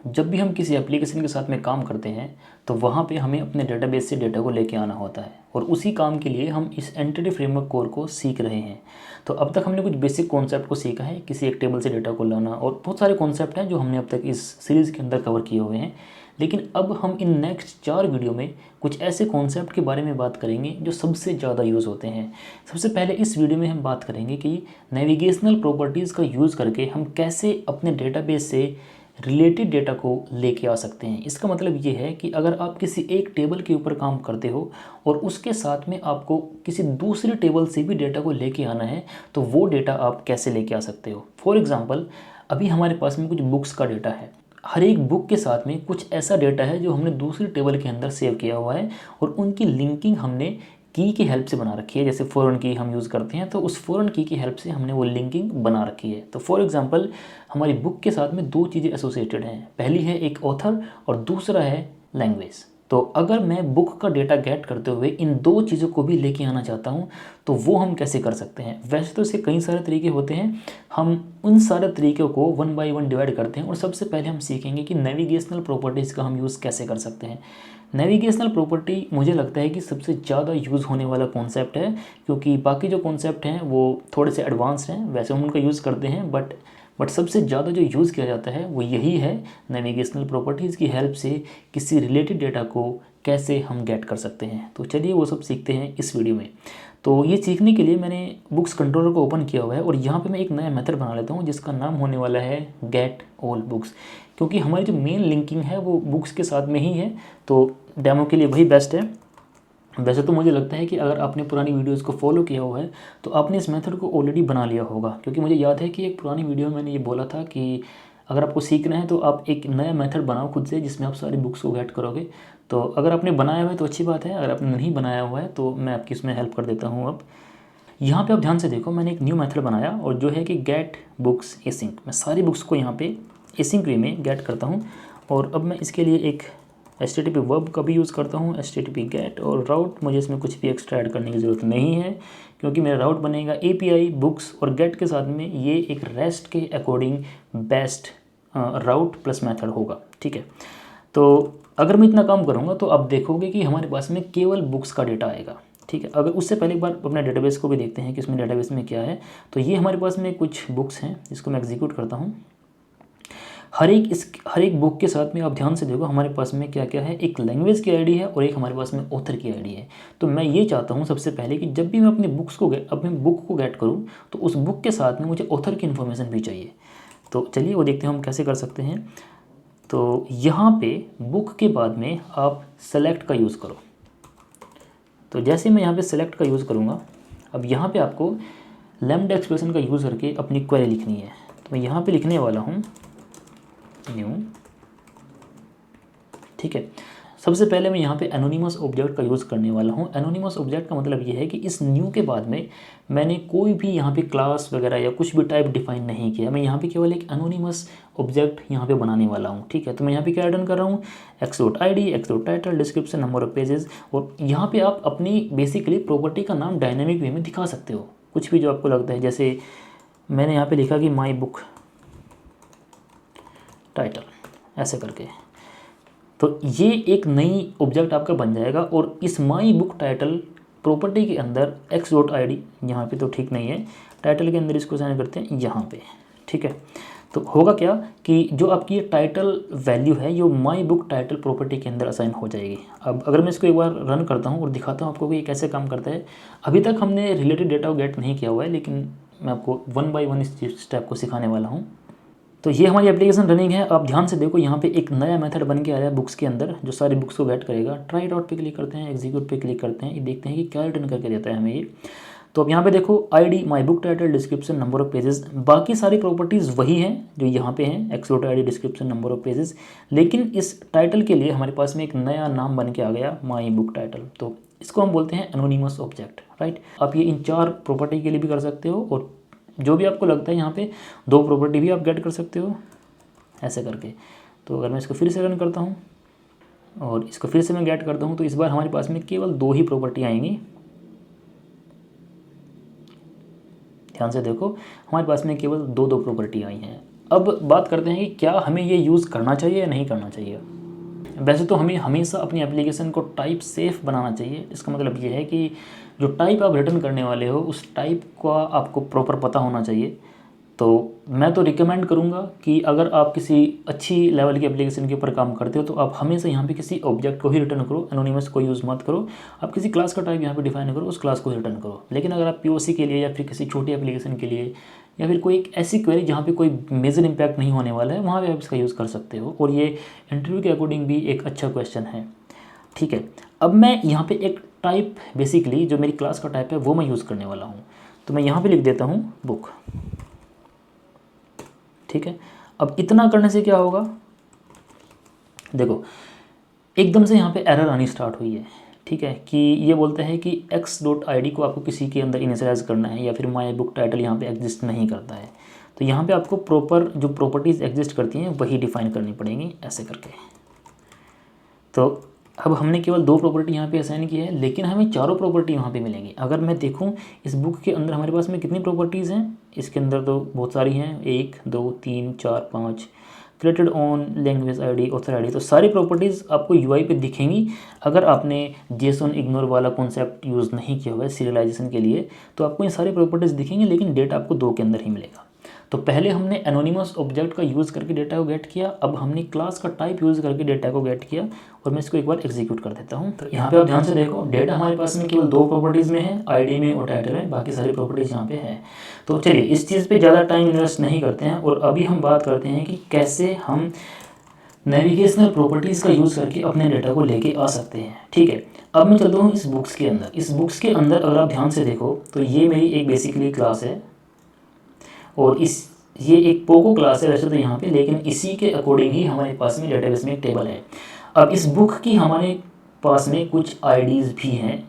जब भी हम किसी एप्लीकेशन के साथ में काम करते हैं तो वहाँ पे हमें अपने डेटाबेस से डेटा को लेके आना होता है और उसी काम के लिए हम इस एंटिटी फ्रेमवर्क कोर को सीख रहे हैं। तो अब तक हमने कुछ बेसिक कॉन्सेप्ट को सीखा है, किसी एक टेबल से डेटा को लाना, और बहुत सारे कॉन्सेप्ट हैं जो हमने अब तक इस सीरीज़ के अंदर कवर किए हुए हैं। लेकिन अब हम इन नेक्स्ट 4 वीडियो में कुछ ऐसे कॉन्सेप्ट के बारे में बात करेंगे जो सबसे ज़्यादा यूज़ होते हैं। सबसे पहले इस वीडियो में हम बात करेंगे कि नेविगेशनल प्रॉपर्टीज़ का यूज़ करके हम कैसे अपने डेटाबेस से रिलेटेड डेटा को लेके आ सकते हैं। इसका मतलब ये है कि अगर आप किसी एक टेबल के ऊपर काम करते हो और उसके साथ में आपको किसी दूसरे टेबल से भी डेटा को लेके आना है तो वो डेटा आप कैसे लेके आ सकते हो। फॉर एग्ज़ाम्पल, अभी हमारे पास में कुछ बुक्स का डेटा है। हर एक बुक के साथ में कुछ ऐसा डेटा है जो हमने दूसरी टेबल के अंदर सेव किया हुआ है और उनकी लिंकिंग हमने की की हेल्प से बना रखी है। जैसे फॉरेन की हम यूज़ करते हैं तो उस फॉरेन की हेल्प से हमने वो लिंकिंग बना रखी है। तो फॉर एग्जांपल, हमारी बुक के साथ में 2 चीज़ें एसोसिएटेड हैं। पहली है एक ऑथर और दूसरा है लैंग्वेज। तो अगर मैं बुक का डेटा गेट करते हुए इन 2 चीज़ों को भी लेके आना चाहता हूँ तो वो हम कैसे कर सकते हैं। वैसे तो इसके कई सारे तरीके होते हैं, हम उन सारे तरीक़ों को 1 बाय 1 डिवाइड करते हैं और सबसे पहले हम सीखेंगे कि नेविगेशनल प्रॉपर्टीज़ का हम यूज़ कैसे कर सकते हैं। नेविगेशनल प्रॉपर्टी मुझे लगता है कि सबसे ज़्यादा यूज़ होने वाला कॉन्सेप्ट है, क्योंकि बाकी जो कॉन्सेप्ट हैं वो थोड़े से एडवांस हैं। वैसे हम उनका यूज़ करते हैं बट सबसे ज़्यादा जो यूज़ किया जाता है वो यही है। नेविगेशनल प्रॉपर्टीज़ की हेल्प से किसी रिलेटेड डेटा को कैसे हम गेट कर सकते हैं। तो चलिए वो सब सीखते हैं इस वीडियो में। तो ये सीखने के लिए मैंने बुक्स कंट्रोलर को ओपन किया हुआ है और यहाँ पे मैं एक नया मेथड बना लेता हूँ जिसका नाम होने वाला है गेट ऑल बुक्स, क्योंकि हमारी जो मेन लिंकिंग है वो बुक्स के साथ में ही है। तो डेमो के लिए वही बेस्ट है। वैसे तो मुझे लगता है कि अगर आपने पुरानी वीडियोस को फॉलो किया हुआ है तो आपने इस मेथड को ऑलरेडी बना लिया होगा, क्योंकि मुझे याद है कि एक पुरानी वीडियो में मैंने ये बोला था कि अगर आपको सीखना है तो आप एक नया मेथड बनाओ खुद से जिसमें आप सारी बुक्स को गेट करोगे। तो अगर आपने बनाया हुआ है तो अच्छी बात है, अगर आपने नहीं बनाया हुआ है तो मैं आपकी इसमें हेल्प कर देता हूँ। अब यहाँ पे आप ध्यान से देखो, मैंने एक न्यू मेथड बनाया और जो है कि गेट बुक्स एसिंक। मैं सारी बुक्स को यहाँ पे एसिंक वे में गेट करता हूँ और अब मैं इसके लिए एक HTTP वर्ब का भी यूज़ करता हूँ, HTTP गेट। और राउट, मुझे इसमें कुछ भी एक्स्ट्रा ऐड करने की ज़रूरत नहीं है क्योंकि मेरा राउट बनेगा API बुक्स और गेट के साथ में ये एक रेस्ट के according best route plus method होगा। ठीक है, तो अगर मैं इतना काम करूँगा तो आप देखोगे कि हमारे पास में केवल बुक्स का डेटा आएगा। ठीक है, अगर उससे पहले एक बार अपने डेटाबेस को भी देखते हैं कि इसमें डेटाबेस में क्या है। तो ये हमारे पास में कुछ बुक्स हैं जिसको मैं एग्जीक्यूट करता हूँ। हर एक बुक के साथ में आप ध्यान से देखो हमारे पास में क्या क्या है। एक लैंग्वेज की आईडी है और एक हमारे पास में ऑथर की आईडी है। तो मैं ये चाहता हूँ सबसे पहले कि जब भी मैं अपनी बुक को गेट करूँ तो उस बुक के साथ में मुझे ऑथर की इन्फॉर्मेशन भी चाहिए। तो चलिए वो देखते हैं हम कैसे कर सकते हैं। तो यहाँ पे बुक के बाद में आप सेलेक्ट का यूज़ करो। तो जैसे मैं यहाँ पे सेलेक्ट का यूज़ करूँगा, अब यहाँ पे आपको लैम्डा एक्सप्रेशन का यूज़ करके अपनी क्वेरी लिखनी है। तो मैं यहाँ पे लिखने वाला हूँ न्यू। ठीक है, सबसे पहले मैं यहाँ पे एनोनिमस ऑब्जेक्ट का यूज़ करने वाला हूँ। एनोनिमस ऑब्जेक्ट का मतलब ये है कि इस न्यू के बाद में मैंने कोई भी यहाँ पे क्लास वगैरह या कुछ भी टाइप डिफाइन नहीं किया। मैं यहाँ पे केवल एक एनोनिमस ऑब्जेक्ट यहाँ पे बनाने वाला हूँ। ठीक है, तो मैं यहाँ पे क्या रिटर्न कर रहा हूँ, x.id, x.title, description, number of pages. और यहाँ पे आप अपनी बेसिकली प्रॉपर्टी का नाम डायनेमिक वे में दिखा सकते हो, कुछ भी जो आपको लगता है। जैसे मैंने यहाँ पे लिखा कि माई बुक टाइटल, ऐसे करके। तो ये एक नई ऑब्जेक्ट आपका बन जाएगा और इस माई बुक टाइटल प्रॉपर्टी के अंदर x.id, यहाँ पे तो ठीक नहीं है, टाइटल के अंदर इसको असाइन करते हैं यहाँ पे। ठीक है, तो होगा क्या कि जो आपकी ये टाइटल वैल्यू है ये माई बुक टाइटल प्रॉपर्टी के अंदर असाइन हो जाएगी। अब अगर मैं इसको एक बार रन करता हूँ और दिखाता हूँ आपको कि ये कैसे काम करता है। अभी तक हमने रिलेटेड डेटा को गेट नहीं किया हुआ है, लेकिन मैं आपको 1 बाय 1 इस स्टेप को सिखाने वाला हूँ। तो ये हमारी एप्लीकेशन रनिंग है। आप ध्यान से देखो यहाँ पे एक नया मेथड बन के आया है बुक्स के अंदर जो सारी बुक्स को गेट करेगा। ट्राई आउट पे क्लिक करते हैं, एग्जीक्यूट पे क्लिक करते हैं, ये देखते हैं कि क्या रिटर्न करके देता है हमें ये। तो अब यहाँ पे देखो ID, my book title, description, number of pages, बाकी सारी प्रॉपर्टीज़ वही हैं जो यहाँ पे हैं, x.id, description, number of pages. लेकिन इस टाइटल के लिए हमारे पास में एक नया नाम बन के आ गया, माई बुक टाइटल। तो इसको हम बोलते हैं एनोनिमस ऑब्जेक्ट। राइट, आप ये इन 4 प्रॉपर्टी के लिए भी कर सकते हो और जो भी आपको लगता है यहाँ पे 2 प्रॉपर्टी भी आप गेट कर सकते हो ऐसे करके। तो अगर मैं इसको फिर से रन करता हूँ और इसको फिर से मैं गेट करता हूँ तो इस बार हमारे पास में केवल 2 ही प्रॉपर्टी आएंगी। ध्यान से देखो हमारे पास में केवल 2 प्रॉपर्टी आई हैं, अब बात करते हैं कि क्या हमें ये यूज़ करना चाहिए या नहीं करना चाहिए। वैसे तो हमें हमेशा अपनी एप्लीकेशन को टाइप सेफ बनाना चाहिए। इसका मतलब ये है कि जो टाइप आप रिटर्न करने वाले हो उस टाइप का आपको प्रॉपर पता होना चाहिए। तो मैं तो रिकमेंड करूँगा कि अगर आप किसी अच्छी लेवल की एप्लीकेशन के ऊपर काम करते हो तो आप हमेशा यहाँ पे किसी ऑब्जेक्ट को ही रिटर्न करो, एनोनिमस को यूज़ मत करो। आप किसी क्लास का टाइप यहाँ पे डिफाइन करो, उस क्लास को रिटर्न करो। लेकिन अगर आप पीओसी के लिए या फिर किसी छोटी एप्लीकेशन के लिए या फिर कोई एक ऐसी क्वेरी जहाँ पे कोई मेजर इंपैक्ट नहीं होने वाला है, वहाँ पे आप इसका यूज़ कर सकते हो। और ये इंटरव्यू के अकॉर्डिंग भी एक अच्छा क्वेश्चन है। ठीक है, अब मैं यहाँ पे एक टाइप बेसिकली जो मेरी क्लास का टाइप है वो मैं यूज़ करने वाला हूँ। तो मैं यहाँ पे लिख देता हूँ बुक। ठीक है, अब इतना करने से क्या होगा, देखो एकदम से यहाँ पे एरर आनी स्टार्ट हुई है। ठीक है, कि ये बोलते हैं कि x.id को आपको किसी के अंदर इनिशियलाइज करना है या फिर माई बुक टाइटल यहाँ पे एग्जिस्ट नहीं करता है। तो यहाँ पे आपको प्रॉपर जो प्रॉपर्टीज़ एग्जिस्ट करती हैं वही डिफाइन करनी पड़ेंगी ऐसे करके। तो अब हमने केवल 2 प्रॉपर्टी यहाँ पे असाइन की है, लेकिन हमें चारों प्रॉपर्टी यहाँ पे मिलेंगी। अगर मैं देखूँ इस बुक के अंदर हमारे पास में कितनी प्रॉपर्टीज़ हैं, इसके अंदर तो बहुत सारी हैं, 1 2 3 4 5, created on language ID, author ID. तो सारी प्रॉपर्टीज़ आपको यूआई पे दिखेंगी। अगर आपने जेसन इग्नोर वाला कॉन्सेप्ट यूज़ नहीं किया हुआ है सीरियलाइजेशन के लिए तो आपको ये सारी प्रॉपर्टीज़ दिखेंगी, लेकिन डेटा आपको 2 के अंदर ही मिलेगा। तो पहले हमने एनोनिमस ऑब्जेक्ट का यूज़ करके डेटा को गेट किया, अब हमने क्लास का टाइप यूज़ करके डेटा को गेट किया। और मैं इसको एक बार एग्जीक्यूट कर देता हूँ। तो यहाँ पे आप ध्यान से देखो, डेटा हमारे पास में केवल 2 प्रॉपर्टीज़ में है, आईडी में और टाइटल में, बाकी सारी प्रॉपर्टीज़ यहाँ पे है। तो चलिए इस चीज़ पे ज़्यादा टाइम इन्वेस्ट नहीं करते हैं और अभी हम बात करते हैं कि कैसे हम नेविगेशनल प्रॉपर्टीज़ का यूज़ करके अपने डेटा को लेके आ सकते हैं। ठीक है, अब मैं चलता हूँ इस बुक्स के अंदर। इस बुक्स के अंदर अगर आप ध्यान से देखो तो ये मेरी एक बेसिकली क्लास है और ये एक पोको क्लास है वैसे तो यहाँ पे, लेकिन इसी के अकॉर्डिंग ही हमारे पास में डेटाबेस में एक टेबल है। अब इस बुक की हमारे पास में कुछ आईडीज़ भी हैं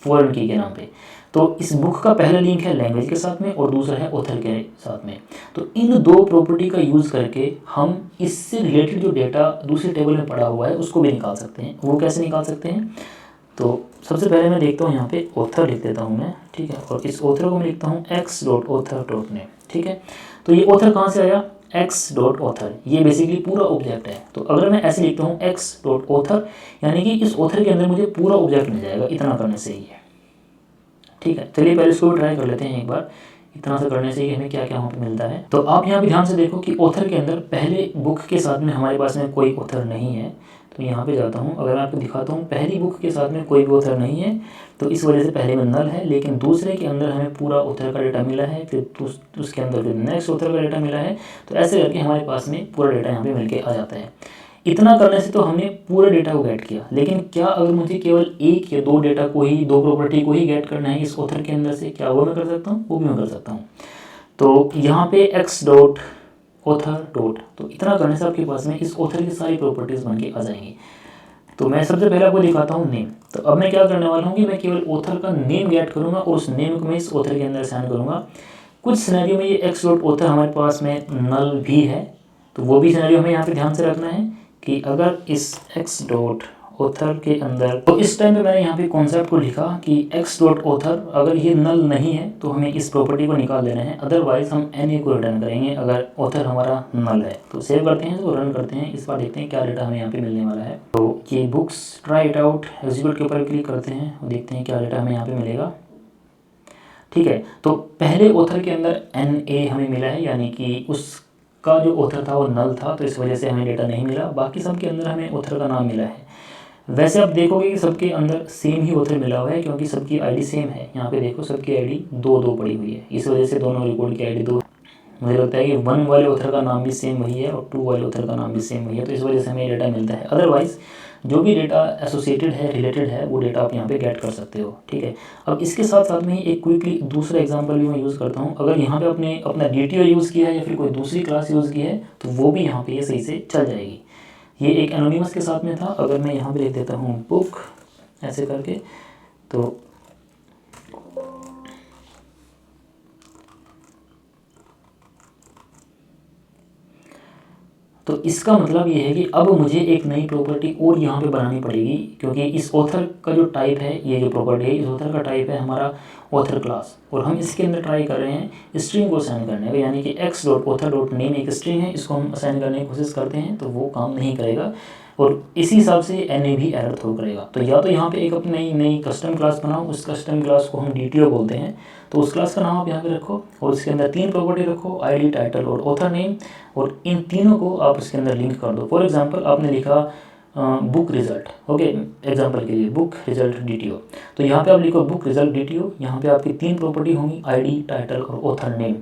फॉरेन की के नाम पे। तो इस बुक का पहला लिंक है लैंग्वेज के साथ में और दूसरा है ऑथर के साथ में। तो इन 2 प्रॉपर्टी का यूज़ करके हम इससे रिलेटेड जो डेटा दूसरे टेबल में पड़ा हुआ है उसको भी निकाल सकते हैं। वो कैसे निकाल सकते हैं, तो सबसे पहले मैं देखता हूँ यहाँ पे ऑथर लिख देता हूँ मैं। ठीक है, और इस ऑथर को मैं लिखता हूँ x.author.name। ठीक है, तो ये ऑथर कहाँ से आया, x.author, ये बेसिकली पूरा ऑब्जेक्ट है। तो अगर मैं ऐसे लिखता हूँ x.author यानी कि इस ऑथर के अंदर मुझे पूरा ऑब्जेक्ट मिल जाएगा, इतना करने से ही है। ठीक है, चलिए पहले इसको ट्राई कर लेते हैं एक बार, इतना से करने से ही हमें क्या क्या वहाँ पे मिलता है। तो आप यहाँ पे ध्यान से देखो कि ऑथर के अंदर पहले बुक के साथ में हमारे पास में कोई ऑथर नहीं है। तो यहाँ पे जाता हूँ, अगर मैं आपको दिखाता हूँ पहली बुक के साथ में कोई भी ऑथर नहीं है, तो इस वजह से पहले में नल है। लेकिन दूसरे के अंदर हमें पूरा ऑथर का डेटा मिला है, फिर उसके अंदर फिर नेक्स्ट ऑथर का डेटा मिला है। तो ऐसे करके हमारे पास में पूरा डेटा यहाँ पे मिल के आ जाता है। इतना करने से तो हमने पूरे डेटा को गेट किया, लेकिन क्या अगर मुझे केवल 1 या 2 डेटा को ही, 2 प्रॉपर्टी को ही गेट करना है इस ऑथर के अंदर से, क्या वो मैं कर सकता हूँ, वो भी मैं कर सकता हूँ। तो यहाँ पे x.author. तो इतना करने से आपके पास में इस ऑथर की सारी प्रॉपर्टीज़ बन के आ जाएंगी। तो मैं सबसे पहले आपको दिखाता हूँ नेम। तो अब मैं क्या करने वाला हूँ कि मैं केवल ऑथर का नेम गेट करूँगा और उस नेम को मैं इस ऑथर के अंदर असाइन करूँगा। कुछ सिनेरियो में ये x.author हमारे पास में नल भी है, तो वो भी सिनेरियो हमें यहाँ पे ध्यान से रखना है कि अगर इस x.author के अंदर, तो इस टाइम पे मैंने यहाँ पे कॉन्सेप्ट को लिखा कि x.author अगर ये नल नहीं है तो हमें इस प्रॉपर्टी को निकाल देना है, अदरवाइज हम NA को रिटर्न करेंगे अगर ऑथर हमारा नल है। तो सेव करते हैं, तो रन करते हैं, इस बार देखते हैं क्या डेटा हमें यहाँ पे मिलने वाला है। तो ये books try it out, execute के ऊपर क्लिक करते हैं और देखते हैं क्या डेटा हमें यहाँ पे मिलेगा। ठीक है, तो पहले ऑथर के अंदर NA हमें मिला है, यानी कि उसका जो ऑथर था वो नल था, तो इस वजह से हमें डेटा नहीं मिला। बाकी सब के अंदर हमें ऑथर का नाम मिला है। वैसे आप देखोगे कि सबके अंदर सेम ही ऑथर मिला हुआ है, क्योंकि सबकी आईडी सेम है। यहाँ पे देखो सबकी आईडी 2-2 पड़ी हुई है, इस वजह से दोनों रिकॉर्ड की आईडी 2। मुझे लगता है कि 1 वाले ऑथर का नाम भी सेम वही है और 2 वाले ऑथर का नाम भी सेम वही है, तो इस वजह से हमें डेटा मिलता है। अदरवाइज जो भी डेटा एसोसिएटेड है, रिलेटेड है, वो डेटा आप यहाँ पे गेट कर सकते हो। ठीक है, अब इसके साथ साथ में ही एक क्विकली दूसरा एग्जांपल भी मैं यूज़ करता हूँ। अगर यहाँ पे आपने अपना DTO यूज़ किया है या फिर कोई दूसरी क्लास यूज़ की है तो वो भी यहाँ पे ये सही से चल जाएगी। ये एक एनोनिमस के साथ में था। अगर मैं यहाँ पे लिख देता हूँ बुक ऐसे करके, तो इसका मतलब ये है कि अब मुझे एक नई प्रॉपर्टी और यहाँ पे बनानी पड़ेगी, क्योंकि इस ऑथर का जो टाइप है, ये जो प्रॉपर्टी है इस ऑथर का टाइप है हमारा ऑथर क्लास, और हम इसके अंदर ट्राई कर रहे हैं स्ट्रिंग को असाइन करने का, यानी कि x.author.name एक स्ट्रिंग है, इसको हम असाइन करने की कोशिश करते हैं तो वो काम नहीं करेगा, और इसी हिसाब से NA भी एरर थ्रो करेगा। तो या तो यहाँ पे एक अपनी नई कस्टम क्लास बनाओ, उस कस्टम क्लास को हम DTO बोलते हैं, तो उस क्लास का नाम आप यहाँ पे रखो और इसके अंदर 3 प्रॉपर्टी रखो, ID, टाइटल और ऑथर नेम, और इन तीनों को आप इसके अंदर लिंक कर दो। फॉर एग्जांपल आपने लिखा बुक रिजल्ट, ओके, एग्जांपल के लिए बुक रिजल्ट DTO, तो यहाँ पे आप लिखो बुक रिजल्ट DTO, यहाँ पे आपकी 3 प्रॉपर्टी होंगी, ID, टाइटल और ऑथर नेम।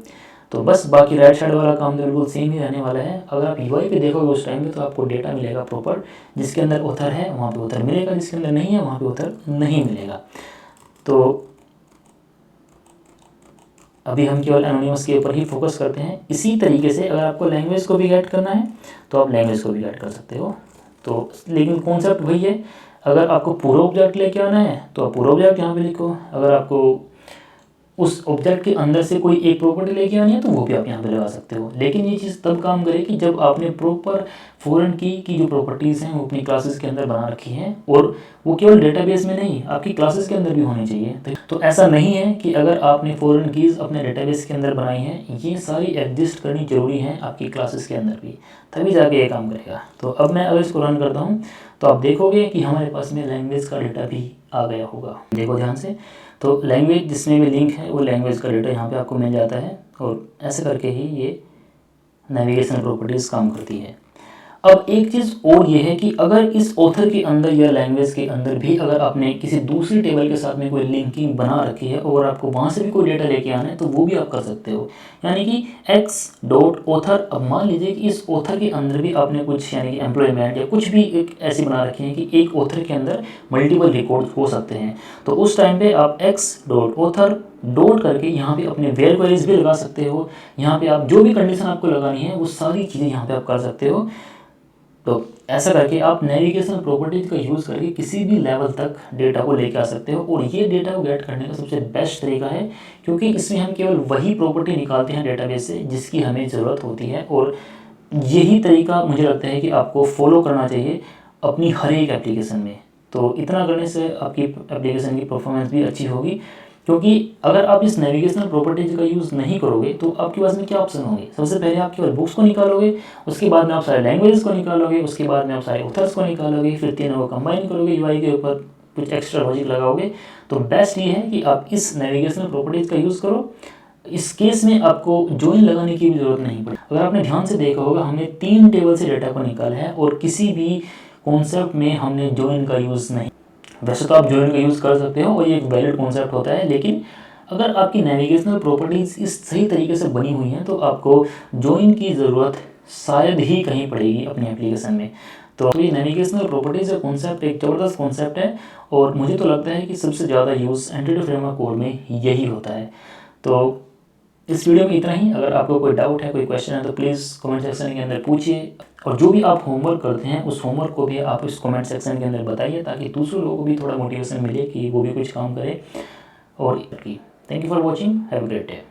तो बस बाकी राइट साइड वाला काम तो बिल्कुल सेम ही रहने वाला है। अगर आप UI पे देखोगे उस टाइम पे तो आपको डेटा मिलेगा प्रॉपर, जिसके अंदर ऑथर है वहाँ पे ऑथर मिलेगा, जिसके अंदर नहीं है वहाँ पे ऑथर नहीं मिलेगा। तो अभी हम केवल एनोनिमस के ऊपर ही फोकस करते हैं। इसी तरीके से अगर आपको लैंग्वेज को भी गाइड करना है तो आप लैंग्वेज को भी गाइड कर सकते हो। तो लेकिन कॉन्सेप्ट वही है, अगर आपको पूरा ऑब्जेक्ट लेके आना है तो आप पूरा ऑब्जेक्ट यहाँ पे लिखो, अगर आपको उस ऑब्जेक्ट के अंदर से कोई एक प्रॉपर्टी लेके आनी है तो वो भी आप यहाँ पे लगा सकते हो। लेकिन ये चीज़ तब काम करेगी जब आपने प्रॉपर फॉरेन की जो प्रॉपर्टीज़ हैं वो अपनी क्लासेस के अंदर बना रखी हैं, और वो केवल डेटाबेस में नहीं आपकी क्लासेस के अंदर भी होनी चाहिए। तो ऐसा नहीं है कि अगर आपने फॉरेन कीज़ अपने डेटाबेस के अंदर बनाई हैं, ये सारी एग्जिस्ट करनी जरूरी है आपकी क्लासेस के अंदर भी, तभी जाके ये काम करेगा। तो अब मैं अगर इसको रन करता हूँ तो आप देखोगे कि हमारे पास में लैंग्वेज का डेटा भी आ गया होगा। देखो ध्यान से, तो लैंग्वेज जिसमें भी लिंक है वो लैंग्वेज का डेटा यहाँ पे आपको मिल जाता है, और ऐसे करके ही ये नेविगेशन प्रॉपर्टीज़ काम करती है। अब एक चीज़ और ये है कि अगर इस ऑथर के अंदर या लैंग्वेज के अंदर भी अगर आपने किसी दूसरी टेबल के साथ में कोई लिंकिंग बना रखी है और आपको वहाँ से भी कोई डेटा लेके आना है तो वो भी आप कर सकते हो। यानी कि x.author, अब मान लीजिए कि इस ऑथर के अंदर भी आपने कुछ यानी कि एम्प्लॉयमेंट या कुछ भी एक ऐसी बना रखी है कि एक ऑथर के अंदर मल्टीपल रिकॉर्ड हो सकते हैं, तो उस टाइम पर आप x.author डॉट करके यहाँ पे अपने वेयर क्वेरीज भी लगा सकते हो। यहाँ पे आप जो भी कंडीशन आपको लगानी है वो सारी चीज़ें यहाँ पे आप कर सकते हो। तो ऐसा करके आप नेविगेशन प्रॉपर्टीज का यूज़ करके किसी भी लेवल तक डेटा को लेके आ सकते हो, और ये डेटा को गेट करने का सबसे बेस्ट तरीका है, क्योंकि इसमें हम केवल वही प्रॉपर्टी निकालते हैं डेटाबेस से जिसकी हमें ज़रूरत होती है, और यही तरीका मुझे लगता है कि आपको फॉलो करना चाहिए अपनी हर एक एप्लीकेशन में। तो इतना करने से आपकी एप्लीकेशन की परफॉर्मेंस भी अच्छी होगी, क्योंकि अगर आप इस नेविगेशनल प्रॉपर्टीज का यूज़ नहीं करोगे तो आपके पास में क्या ऑप्शन होंगे। सबसे पहले आप केवल बुक्स को निकालोगे, उसके बाद में आप सारे लैंग्वेजेस को निकालोगे, उसके बाद में आप सारे ऑथर्स को निकालोगे, फिर तीनों को कंबाइन करोगे, UI के ऊपर कुछ एक्स्ट्रा लॉजिक लगाओगे। तो बेस्ट ये है कि आप इस नेविगेशनल प्रॉपर्टीज का यूज़ करो। इस केस में आपको ज्वाइन लगाने की भी ज़रूरत नहीं पड़ी। अगर आपने ध्यान से देखा होगा हमने 3 टेबल से डेटा को निकाला है और किसी भी कॉन्सेप्ट में हमने ज्वाइन का यूज़ नहीं। वैसे तो आप ज्वाइन का यूज़ कर सकते हो और ये एक वैलिड कॉन्सेप्ट होता है, लेकिन अगर आपकी नेविगेशनल प्रॉपर्टीज़ इस सही तरीके से बनी हुई हैं तो आपको ज्वाइन की ज़रूरत शायद ही कहीं पड़ेगी अपनी एप्लीकेशन में। तो ये नेविगेशनल प्रॉपर्टीज़ का कॉन्सेप्ट एक ज़बरदस्त कॉन्सेप्ट है, और मुझे तो लगता है कि सबसे ज़्यादा यूज़ एंटिटी फ्रेमवर्क कोड में यही होता है। तो इस वीडियो में इतना ही। अगर आपको कोई डाउट है, कोई क्वेश्चन है तो प्लीज़ कमेंट सेक्शन के अंदर पूछिए, और जो भी आप होमवर्क करते हैं उस होमवर्क को भी आप इस कमेंट सेक्शन के अंदर बताइए, ताकि दूसरे लोगों को भी थोड़ा मोटिवेशन मिले कि वो भी कुछ काम करें। और thank you for watching, have a great day.